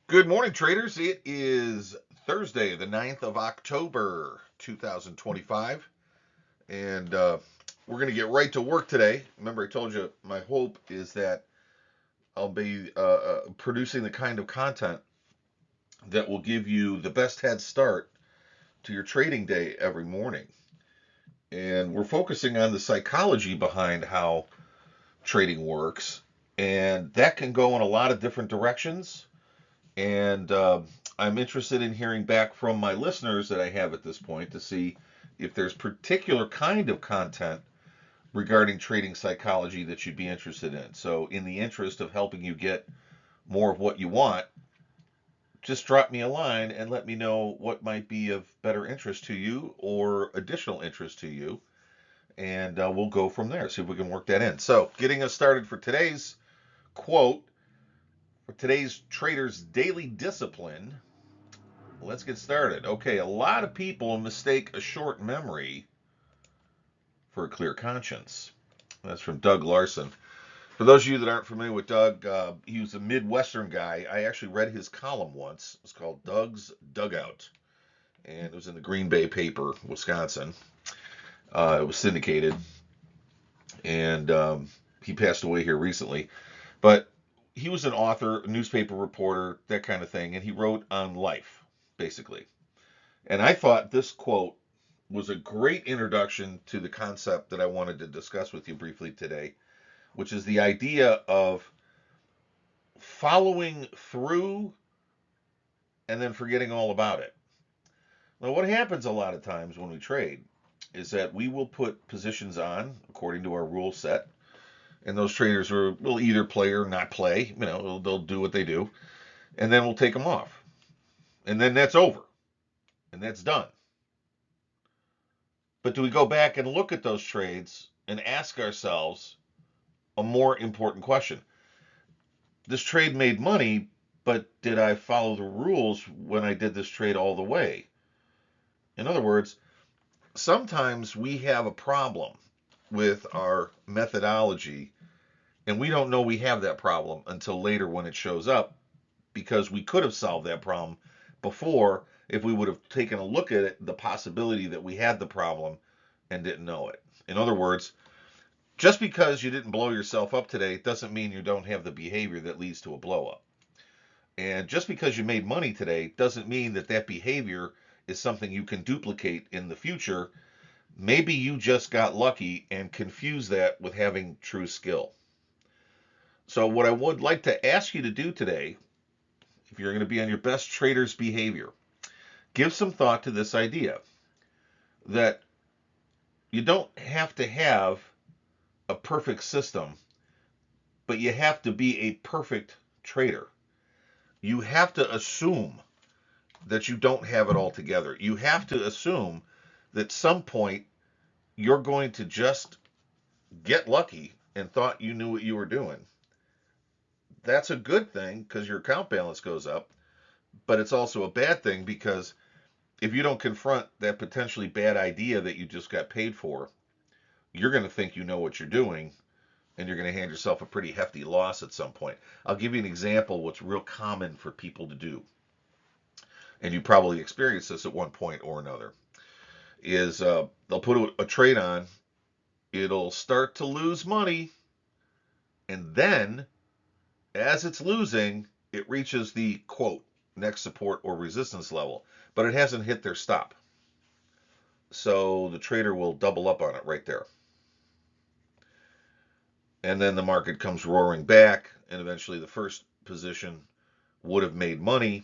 Good morning, traders. It is Thursday, the 9th of October, 2025, and we're going to get right to work today. Remember, I told you my hope is that I'll be producing the kind of content that will give you the best head start to your trading day every morning. And we're focusing on the psychology behind how trading works, and that can go in a lot of different directions. And I'm interested in hearing back from my listeners that I have at this point to see if there's particular kind of content regarding trading psychology that you'd be interested in. So, in the interest of helping you get more of what you want, just drop me a line and let me know what might be of better interest to you or additional interest to you, and we'll go from there. See if we can work that in. So, getting us started for today's quote, for today's trader's daily discipline. Let's get started. Okay, a lot of people mistake a short memory for a clear conscience. That's from Doug Larson. For those of you that aren't familiar with Doug, he was a Midwestern guy. I actually read his column once. It's called Doug's Dugout, and it was in the Green Bay paper, Wisconsin. It was syndicated, and he passed away here recently. But he was an author, a newspaper reporter, that kind of thing, and he wrote on life, basically. And I thought this quote was a great introduction to the concept that I wanted to discuss with you briefly today, which is the idea of following through and then forgetting all about it. Now, what happens a lot of times when we trade is that we will put positions on according to our rule set, and those traders will either play or not play. They'll do what they do, and then we'll take them off, and then that's over, and that's done. But do we go back and look at those trades and ask ourselves a more important question? This trade made money, but did I follow the rules when I did this trade all the way? In other words, sometimes we have a problem with our methodology, and we don't know we have that problem until later when it shows up, because we could have solved that problem before if we would have taken a look at it, the possibility that we had the problem and didn't know it. In other words, just because you didn't blow yourself up today doesn't mean you don't have the behavior that leads to a blow up. And just because you made money today doesn't mean that that behavior is something you can duplicate in the future. Maybe you just got lucky and confused that with having true skill. So, what I would like to ask you to do today, if you're going to be on your best trader's behavior, give some thought to this idea that you don't have to have a perfect system, but you have to be a perfect trader. You have to assume that you don't have it all together. You have to assume that some point you're going to just get lucky and thought you knew what you were doing. That's a good thing because your account balance goes up, but it's also a bad thing because if you don't confront that potentially bad idea that you just got paid for, you're going to think you know what you're doing, and you're going to hand yourself a pretty hefty loss at some point. I'll give you an example what's real common for people to do, and you probably experienced this at one point or another, is they'll put a trade on, it'll start to lose money, and then as it's losing, it reaches the quote next support or resistance level, but it hasn't hit their stop. So the trader will double up on it right there. And then the market comes roaring back, and eventually the first position would have made money,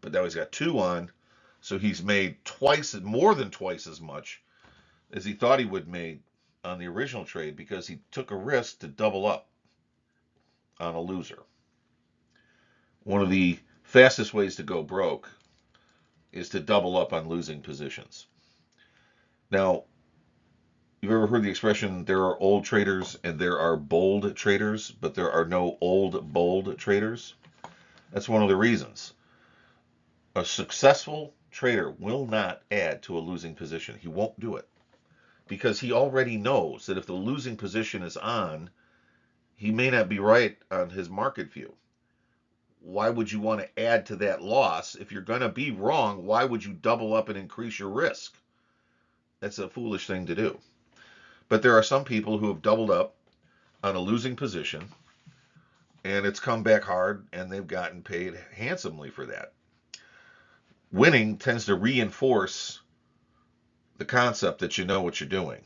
but now he's got two on, so he's made more than twice as much as he thought he would make on the original trade because he took a risk to double up on a loser. One of the fastest ways to go broke is to double up on losing positions. Now, you've ever heard the expression, there are old traders and there are bold traders, but there are no old, bold traders? That's one of the reasons. A successful trader will not add to a losing position. He won't do it because he already knows that if the losing position is on, he may not be right on his market view. why would you want to add to that loss? If you're going to be wrong, why would you double up and increase your risk? That's a foolish thing to do. But there are some people who have doubled up on a losing position, and it's come back hard, and they've gotten paid handsomely for that. Winning tends to reinforce the concept that you know what you're doing.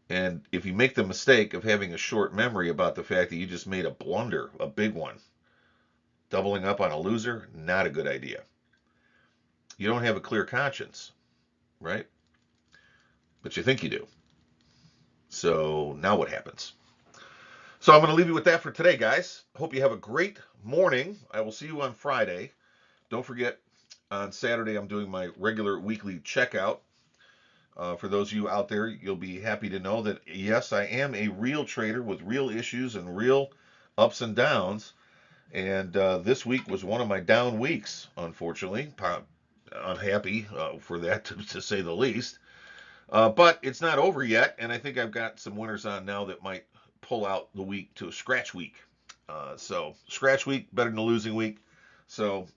And if you make the mistake of having a short memory about the fact that you just made a blunder, a big one, doubling up on a loser, not a good idea. You don't have a clear conscience, right? But you think you do. So now what happens? So I'm going to leave you with that for today, guys. Hope you have a great morning. I will see you on Friday. Don't forget, on Saturday, I'm doing my regular weekly checkout. For those of you out there, you'll be happy to know that, yes, I am a real trader with real issues and real ups and downs. And this week was one of my down weeks, unfortunately. Unhappy for that, to say the least. But it's not over yet, and I think I've got some winners on now that might pull out the week to a scratch week. So scratch week better than a losing week. So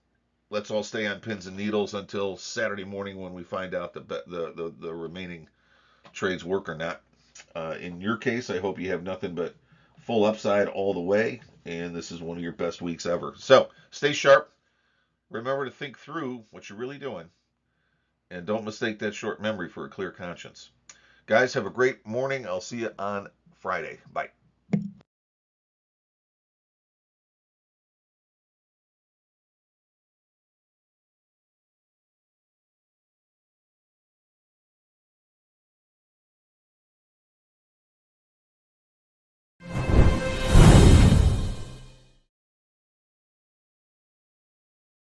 let's all stay on pins and needles until Saturday morning when we find out the remaining trades work or not. In your case, I hope you have nothing but full upside all the way, and this is one of your best weeks ever. So stay sharp. Remember to think through what you're really doing, and don't mistake that short memory for a clear conscience. Guys, have a great morning. I'll see you on Friday. Bye.